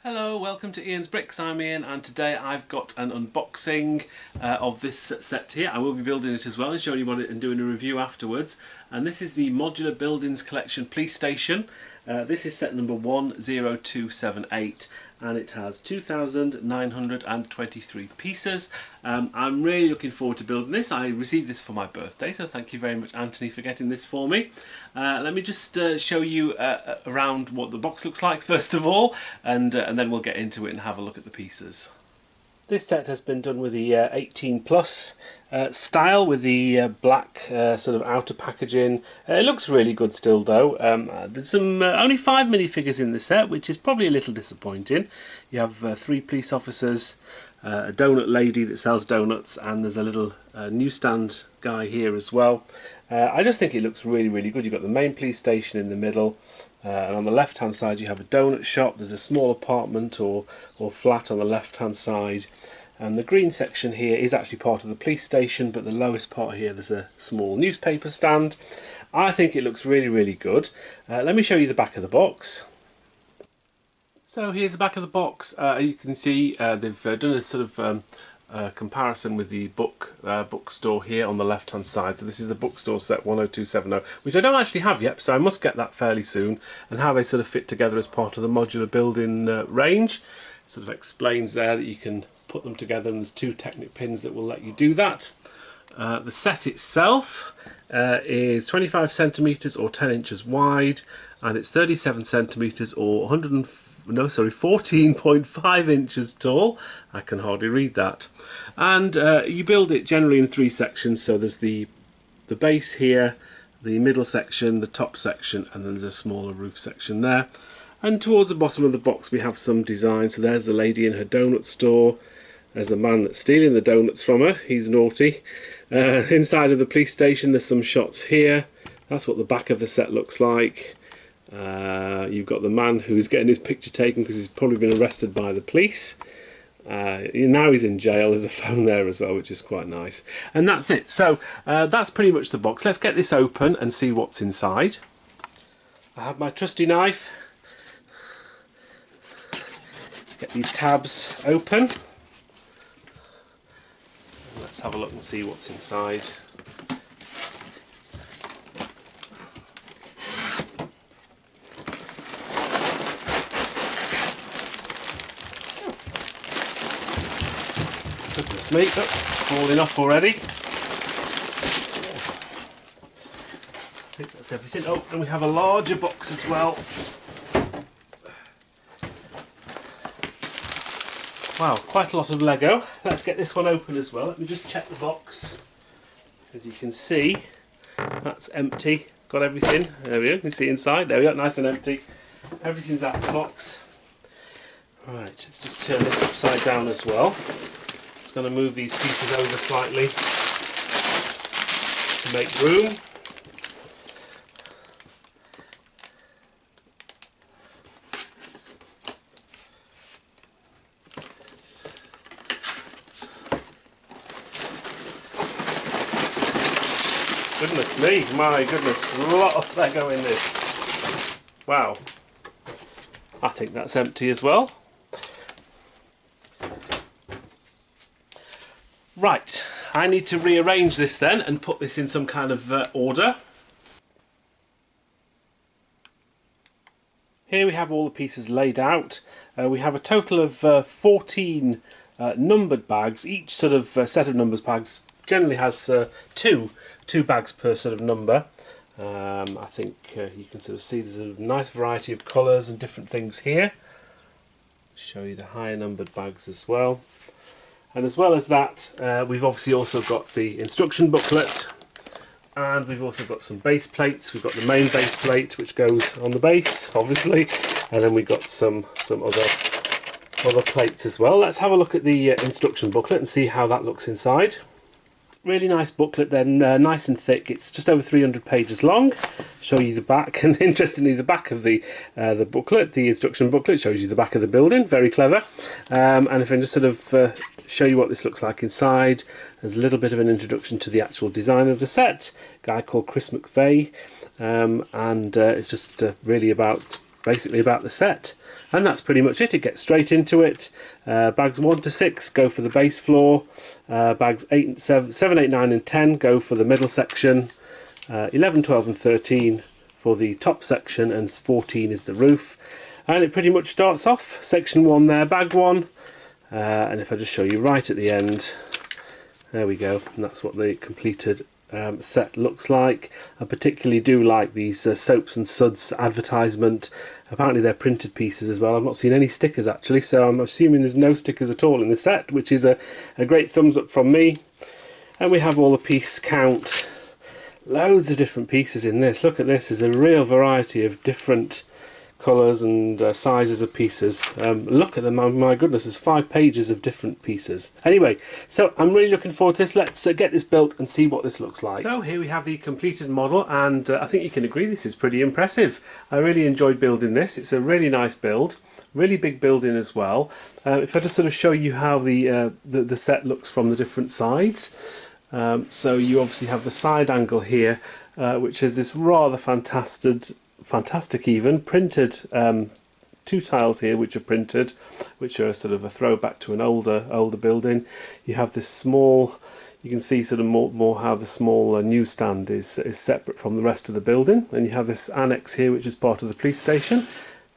Hello, welcome to Ian's Bricks. I'm Ian and today I've got an unboxing of this set here. I will be building it as well and showing you what it and doing a review afterwards. And this is the Modular Buildings Collection Police Station. This is set number 10278 and it has 2,923 pieces. I'm really looking forward to building this. I received this for my birthday, so thank you very much, Anthony, for getting this for me. Let me just show you around what the box looks like first of all, and then we'll get into it and have a look at the pieces. This set has been done with the 18 plus style, with the black sort of outer packaging. It looks really good still though. There's only 5 minifigures in the set, which is probably a little disappointing. You have 3 police officers, a donut lady that sells donuts, and there's a little newsstand guy here as well. I just think it looks really good. You've got the main police station in the middle, and on the left hand side you have a donut shop. There's a small apartment or flat on the left hand side, and the green section here is actually part of the police station, but the lowest part here there's a small newspaper stand. I think it looks really good. Let me show you the back of the box. So here's the back of the box. You can see they've done a sort of comparison with the bookstore here on the left hand side. So this is the bookstore set 10270, which I don't actually have yet, so I must get that fairly soon, and how they sort of fit together as part of the modular building range. Sort of explains there that you can put them together, and there's 2 Technic pins that will let you do that. The set itself is 25 centimeters or 10 inches wide, and it's 37 centimeters or 14.5 inches tall. I can hardly read that. And you build it generally in 3 sections. So there's the base here, the middle section, the top section, and then there's a smaller roof section there. And towards the bottom of the box we have some design. So there's the lady in her donut store. There's the man that's stealing the donuts from her. He's naughty. Inside of the police station there's some shots here. That's what the back of the set looks like. You've got the man who's getting his picture taken because he's probably been arrested by the police. Now he's in jail. There's a phone there as well, which is quite nice. And that's it. So that's pretty much the box. Let's get this open and see what's inside. I have my trusty knife. Get these tabs open. Let's have a look and see what's inside. Goodness me, oh, falling off already. I think that's everything. Oh, and we have a larger box as well. Wow, quite a lot of Lego. Let's get this one open as well. Let me just check the box. As you can see, that's empty. Got everything. There we go. You can see inside. There we go. Nice and empty. Everything's out of the box. Right, let's just turn this upside down as well. Just going to move these pieces over slightly to make room. Goodness me, my goodness, a lot of Lego in this. Wow. I think that's empty as well. Right, I need to rearrange this then and put this in some kind of order. Here we have all the pieces laid out. We have a total of 14 numbered bags. Each sort of set of numbers bags generally has two bags per sort of number. I think you can sort of see there's a nice variety of colours and different things here. Show you the higher numbered bags as well. And as well as that, we've obviously also got the instruction booklet, and we've also got some base plates. We've got the main base plate which goes on the base, obviously, and then we've got some other plates as well. Let's have a look at the instruction booklet and see how that looks inside. Really nice booklet then, nice and thick. It's just over 300 pages long. Show you the back, and interestingly the back of the booklet, the instruction booklet, shows you the back of the building. Very clever. And if I can just sort of show you what this looks like inside, there's a little bit of an introduction to the actual design of the set. A guy called Chris McVeigh, and it's just really about basically about the set. And that's pretty much it. It gets straight into it. Bags 1 to 6 go for the base floor. Bags 7, 8, 9 and 10 go for the middle section. 11, 12 and 13 for the top section, and 14 is the roof. And it pretty much starts off section 1 there, bag 1. And if I just show you right at the end, there we go, and that's what the completed set looks like. I particularly do like these Soaps and Suds advertisement. Apparently they're printed pieces as well. I've not seen any stickers actually, so I'm assuming there's no stickers at all in the set, which is a great thumbs up from me. And we have all the piece count. Loads of different pieces in this. Look at this, there's a real variety of different colours and sizes of pieces. Look at them, my goodness, there's 5 pages of different pieces. Anyway, so I'm really looking forward to this. Let's get this built and see what this looks like. So here we have the completed model, and I think you can agree this is pretty impressive. I really enjoyed building this. It's a really nice build, really big building as well. If I just sort of show you how the set looks from the different sides. So you obviously have the side angle here, which is this rather fantastic even printed 2 tiles here which are printed, which are sort of a throwback to an older building. You have this small, you can see sort of more how the small newsstand is separate from the rest of the building, and you have this annex here which is part of the police station.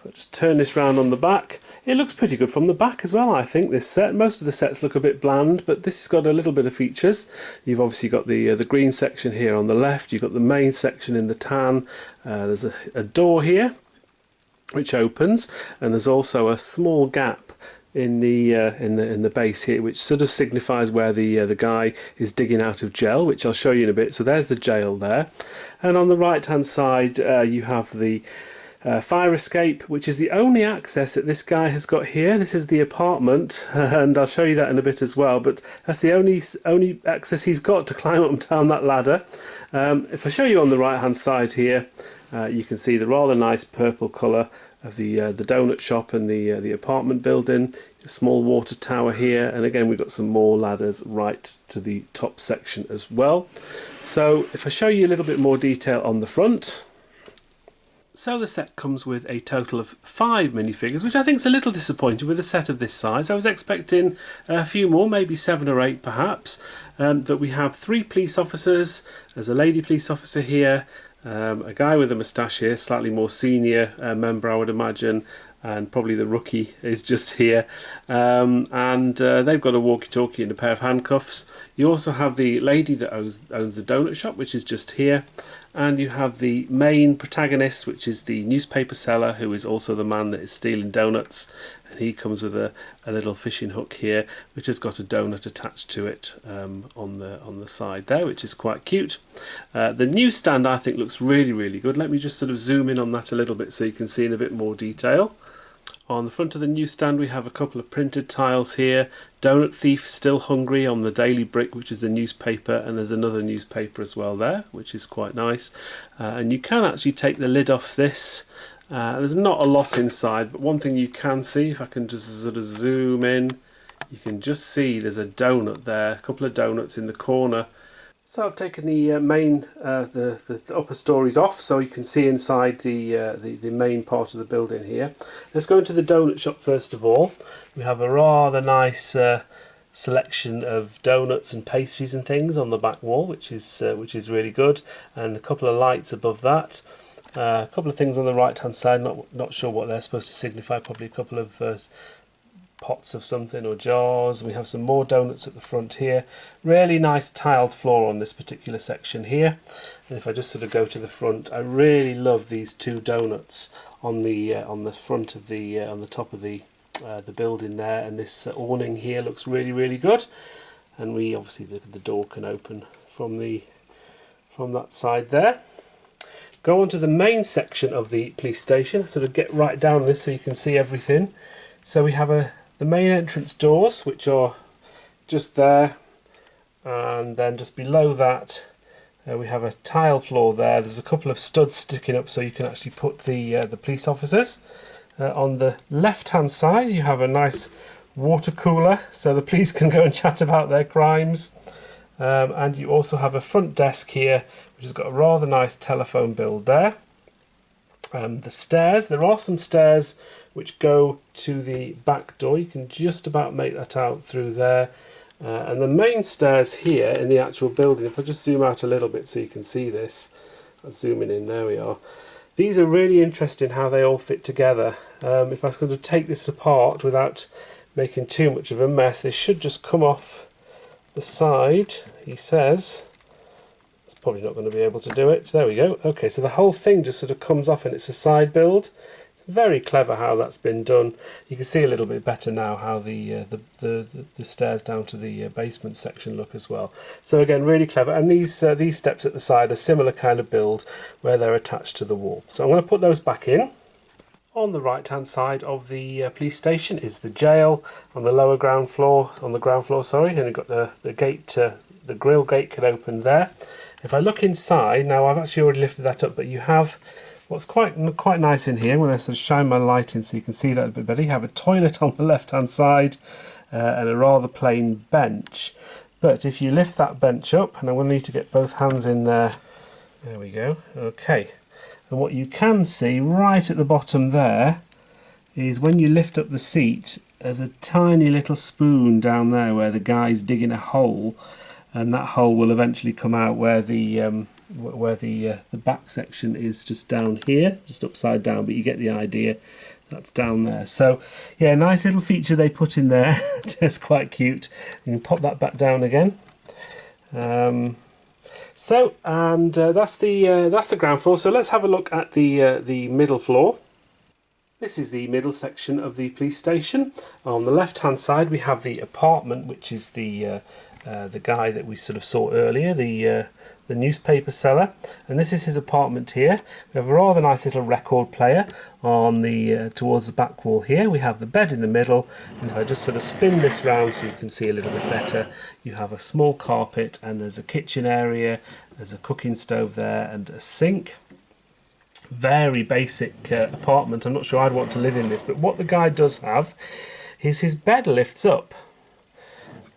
But just turn this round on the back. It looks pretty good from the back as well, I think, this set. Most of the sets look a bit bland, but this has got a little bit of features. You've obviously got the green section here on the left. You've got the main section in the tan. There's a door here which opens, and there's also a small gap in the base here, which sort of signifies where the guy is digging out of gel, which I'll show you in a bit. So there's the jail there, and on the right hand side you have the fire escape, which is the only access that this guy has got here. This is the apartment, and I'll show you that in a bit as well, but that's the only access he's got to climb up and down that ladder. If I show you on the right hand side here, you can see the rather nice purple colour of the donut shop and the apartment building. A small water tower here, and again we've got some more ladders right to the top section as well. So if I show you a little bit more detail on the front. So the set comes with a total of 5 minifigures, which I think is a little disappointing with a set of this size. I was expecting a few more, maybe 7 or 8 perhaps. But we have 3 police officers. There's a lady police officer here, a guy with a moustache here, slightly more senior member I would imagine, and probably the rookie is just here. And they've got a walkie-talkie and a pair of handcuffs. You also have the lady that owns the donut shop, which is just here. And you have the main protagonist, which is the newspaper seller, who is also the man that is stealing donuts. And he comes with a little fishing hook here, which has got a donut attached to it on the side there, which is quite cute. The newsstand I think looks really good. Let me just sort of zoom in on that a little bit so you can see in a bit more detail. On the front of the newsstand we have a couple of printed tiles here. Donut Thief Still Hungry on the Daily Brick, which is the newspaper, and there's another newspaper as well there, which is quite nice. And you can actually take the lid off this. There's not a lot inside, but one thing you can see, if I can just sort of zoom in, you can just see there's a donut there, a couple of donuts in the corner. So I've taken the main, the upper stories off, so you can see inside the main part of the building here. Let's go into the donut shop first of all. We have a rather nice selection of donuts and pastries and things on the back wall, which is really good, and a couple of lights above that. A couple of things on the right hand side, not sure what they're supposed to signify, probably a couple of pots of something or jars. We have some more donuts at the front here. Really nice tiled floor on this particular section here. And if I just sort of go to the front, I really love these 2 donuts on the front of on the top of the building there, and this awning here looks really good. And we obviously the door can open from that side there. Go on to the main section of the police station. Sort of get right down this so you can see everything. So we have the main entrance doors, which are just there, and then just below that we have a tile floor there. There's a couple of studs sticking up so you can actually put the police officers. On the left hand side you have a nice water cooler so the police can go and chat about their crimes. And you also have a front desk here which has got a rather nice telephone build there. The stairs, there are some stairs which go to the back door. You can just about make that out through there. And the main stairs here in the actual building, if I just zoom out a little bit so you can see this, I'm zooming in, there we are. These are really interesting how they all fit together. If I was going to take this apart without making too much of a mess, they should just come off the side, he says. It's probably not going to be able to do it. There we go. Okay, so the whole thing just sort of comes off and it's a side build. It's very clever how that's been done. You can see a little bit better now how the stairs down to the basement section look as well. So again, really clever. And these steps at the side are similar kind of build where they're attached to the wall. So I'm going to put those back in. On the right hand side of the police station is the jail on the lower ground floor, sorry, and you've got the gate, the grill gate can open there. If I look inside, now I've actually already lifted that up, but you have what's quite nice in here. I'm going to sort of shine my light in so you can see that a bit better. You have a toilet on the left hand side and a rather plain bench. But if you lift that bench up, and I'm going to need to get both hands in there, there we go, okay. And what you can see right at the bottom there is when you lift up the seat, there's a tiny little spoon down there where the guy's digging a hole, and that hole will eventually come out where the back section is just down here, just upside down, but you get the idea. That's down there. So yeah, nice little feature they put in there. It's quite cute. You can pop that back down again. That's the ground floor. So let's have a look at the middle floor. This is the middle section of the police station. On the left hand side we have the apartment, which is the guy that we sort of saw earlier, the newspaper seller, and this is his apartment here. We have a rather nice little record player on the towards the back wall here. We have the bed in the middle, and if I just sort of spin this round so you can see a little bit better, you have a small carpet, and there's a kitchen area, there's a cooking stove there and a sink. Very basic apartment. I'm not sure I'd want to live in this, but what the guy does have is his bed lifts up.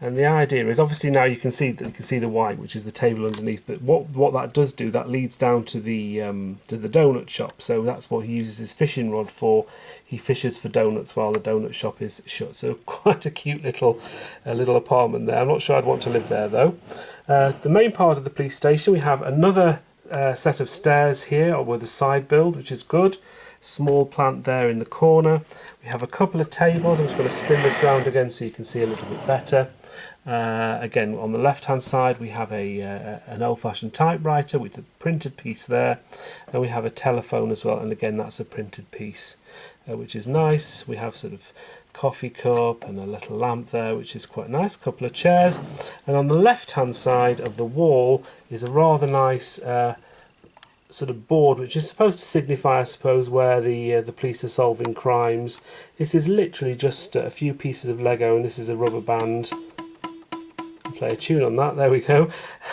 And the idea is, obviously now you can see the white, which is the table underneath. But what that does do, that leads down to the donut shop. So that's what he uses his fishing rod for. He fishes for donuts while the donut shop is shut. So quite a cute little apartment there. I'm not sure I'd want to live there though. The main part of the police station, we have another set of stairs here with a side build, which is good. Small plant there in the corner. We have a couple of tables. I'm just going to spin this round again so you can see a little bit better. Again, on the left hand side we have an old-fashioned typewriter with a printed piece there, and we have a telephone as well, and again that's a printed piece, which is nice. We have sort of coffee cup and a little lamp there, which is quite nice. Couple of chairs, and on the left hand side of the wall is a rather nice sort of board, which is supposed to signify, I suppose, where the police are solving crimes. This is literally just a few pieces of Lego, and this is a rubber band. Play a tune on that. There we go,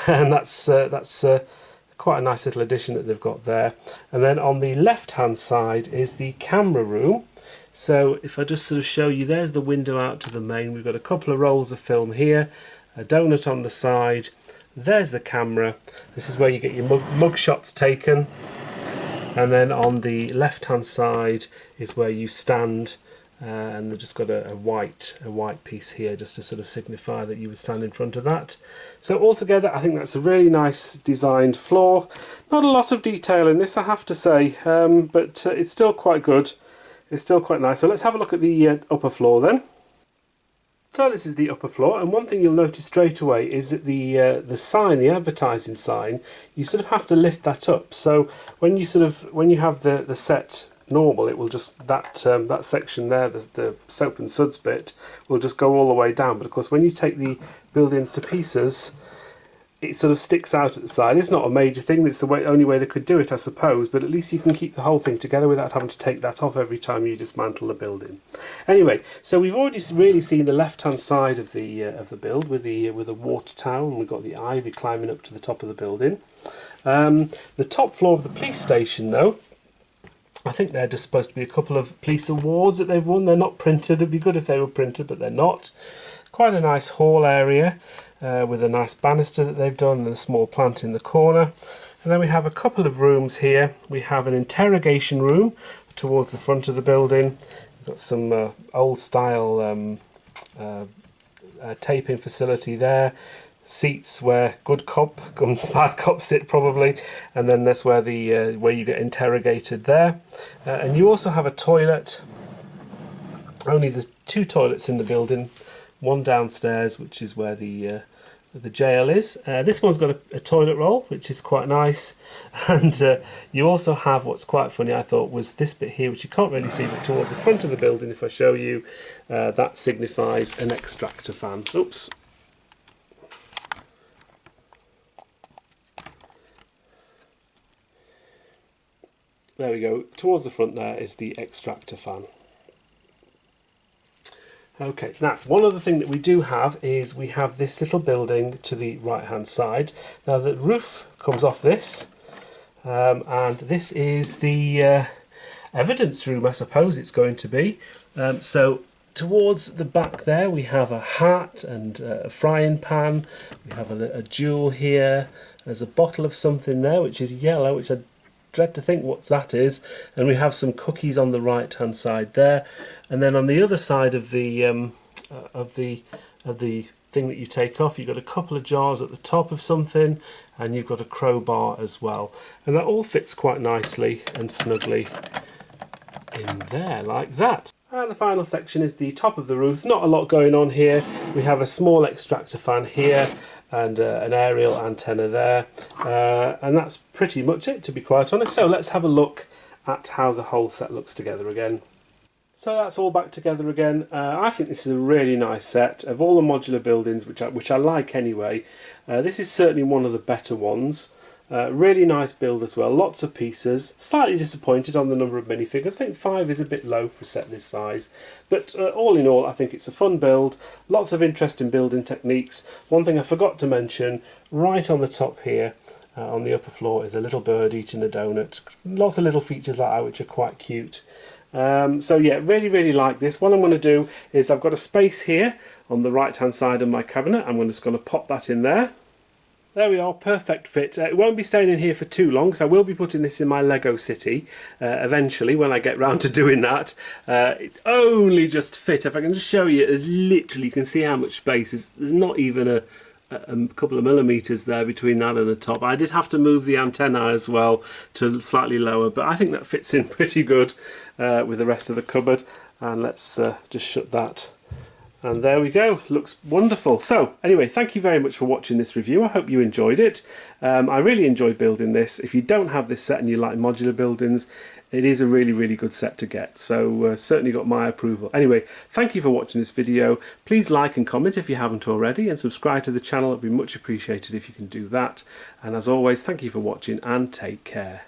and that's quite a nice little addition that they've got there. And then on the left hand side is the camera room. So if I just sort of show you, there's the window out to the main. We've got a couple of rolls of film here, a donut on the side. There's the camera. This is where you get your mug shots taken, and then on the left hand side is where you stand, and they've just got a white piece here just to sort of signify that you would stand in front of that. So altogether I think that's a really nice designed floor. Not a lot of detail in this, I have to say, but it's still quite good. It's still quite nice. So let's have a look at the upper floor then. So this is the upper floor, and one thing you'll notice straight away is that the sign, the advertising sign, you sort of have to lift that up. So when you have the set normal, it will just that section there, the soap and suds bit, will just go all the way down. But of course, when you take the buildings to pieces, it sort of sticks out at the side. It's not a major thing. It's the only way they could do it, I suppose. But at least you can keep the whole thing together without having to take that off every time you dismantle the building. Anyway, so we've already really seen the left-hand side of the build with a water tower, and we've got the ivy climbing up to the top of the building. The top floor of the police station, though, I think they're just supposed to be a couple of police awards that they've won. They're not printed. It'd be good if they were printed, but they're not. Quite a nice hall area with a nice banister that they've done and a small plant in the corner. And then we have a couple of rooms here. We have an interrogation room towards the front of the building. We've got some old style taping facility there. Seats where good cop and bad cop sit probably, and then that's where the where you get interrogated there. And you also have a toilet. Only there's 2 toilets in the building, one downstairs, which is where the jail is. This one's got a toilet roll, which is quite nice, and you also have what's quite funny, I thought, was this bit here, which you can't really see, but towards the front of the building, if I show you, that signifies an extractor fan. Oops. There we go. Towards the front there is the extractor fan. Okay, now one other thing that we do have is we have this little building to the right hand side. Now the roof comes off this, and this is the evidence room, I suppose it's going to be. So towards the back there we have a hat and a frying pan. We have a jewel here. There's a bottle of something there which is yellow, which I dread to think what that is, and we have some cookies on the right hand side there, and then on the other side of the thing that you take off, you've got a couple of jars at the top of something, and you've got a crowbar as well, and that all fits quite nicely and snugly in there like that. And the final section is the top of the roof. Not a lot going on here. We have a small extractor fan here and an aerial antenna there, and that's pretty much it, to be quite honest. So let's have a look at how the whole set looks together again. So that's all back together again. I think this is a really nice set. Of all the modular buildings, which I like anyway, this is certainly one of the better ones. Really nice build as well, lots of pieces. Slightly disappointed on the number of minifigures. I think 5 is a bit low for a set this size, but all in all I think it's a fun build, lots of interesting building techniques. One thing I forgot to mention, right on the top here on the upper floor is a little bird eating a donut. Lots of little features like that which are quite cute. So yeah, really like this. What I'm going to do is, I've got a space here on the right hand side of my cabinet. I'm just going to pop that in there. There we are, perfect fit. It won't be staying in here for too long, so I will be putting this in my Lego city eventually when I get round to doing that. It only just fit. If I can just show you, there's literally, you can see how much space is. There's not even a couple of millimetres there between that and the top. I did have to move the antenna as well to slightly lower, but I think that fits in pretty good with the rest of the cupboard. And let's just shut that. And there we go, looks wonderful. So anyway, thank you very much for watching this review. I hope you enjoyed it. I really enjoyed building this. If you don't have this set and you like modular buildings, it is a really good set to get. So certainly got my approval. Anyway, thank you for watching this video. Please like and comment if you haven't already, and subscribe to the channel. It'd be much appreciated if you can do that. And as always, thank you for watching and take care.